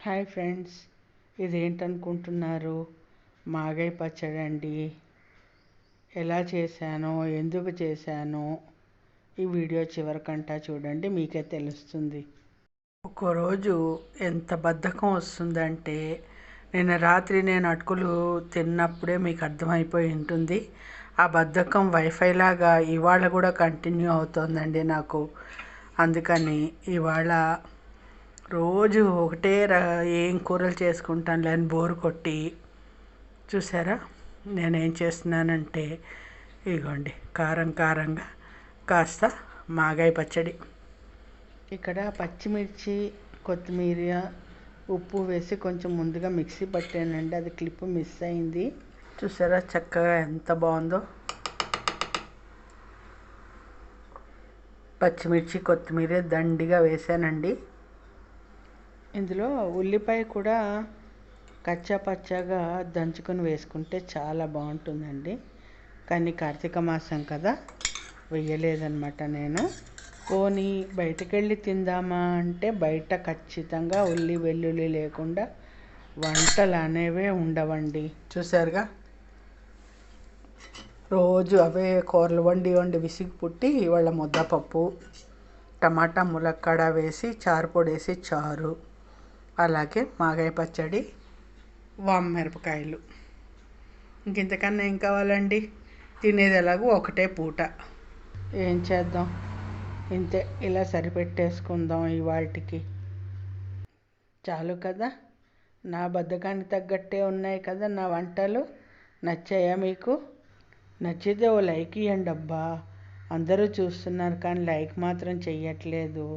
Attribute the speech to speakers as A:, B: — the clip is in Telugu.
A: Hi friends, ఇదేంటనుకుంటున్నారు? మాగాయ పచ్చడి అండి. ఎలా చేశానో, ఎందుకు చేశానో ఈ వీడియో చివరికంటా చూడండి, మీకే తెలుస్తుంది. ఒక్కరోజు ఎంత బద్ధకం వస్తుందంటే, నిన్న రాత్రి నేను అటుకులు తిన్నప్పుడే మీకు అర్థమైపోయి ఉంటుంది. ఆ బద్ధకం వైఫై లాగా ఇవాళ కూడా కంటిన్యూ అవుతోందండి నాకు. అందుకని ఇవాళ రోజు ఒకటే ఏం కూరలు చేసుకుంటాను లేని బోరు కొట్టి, చూసారా నేనేం చేస్తున్నానంటే, ఇగోండి కారంగా కాస్త మాగాయ పచ్చడి. ఇక్కడ పచ్చిమిర్చి, కొత్తిమీర, ఉప్పు వేసి కొంచెం ముందుగా మిక్సీ పట్టానండి. అది క్లిప్ మిస్ అయింది. చూసారా చక్కగా ఎంత బాగుందో. పచ్చిమిర్చి, కొత్తిమీర దండిగా వేసానండి. ఇందులో ఉల్లిపాయ కూడా కచ్చా పచ్చాగా దంచుకొని వేసుకుంటే చాలా బాగుంటుందండి. కానీ కార్తీక మాసం కదా, వేయలేదన్నమాట నేను. పోనీ బయటకెళ్ళి తిందామా అంటే బయట ఖచ్చితంగా ఉల్లి వెల్లుల్లి లేకుండా వంటలు అనేవే ఉండవండి. చూసారుగా, రోజు అవే కూరలు వండి విసిగి పుట్టి ఇవాళ ముద్దపప్పు, టమాటా ములక్కాడ వేసి చారు పొడేసి చారు, అలాగే మాగాయ పచ్చడి, వామ్మమిరపకాయలు. ఇంతకన్నా ఏం కావాలండి? తినేది ఎలాగో ఒకటే పూట. ఏం చేద్దాం, ఇంతే, ఇలా సరిపెట్టేసుకుందాం ఇవాళకి. చాలు కదా, నా బద్ధకానికి తగ్గట్టే ఉన్నాయి కదా నా వంటలు. నచ్చాయా మీకు? నచ్చితే ఓ లైక్ ఇవ్వండి అబ్బా. అందరూ చూస్తున్నారు కానీ లైక్ మాత్రం చెయ్యట్లేదు.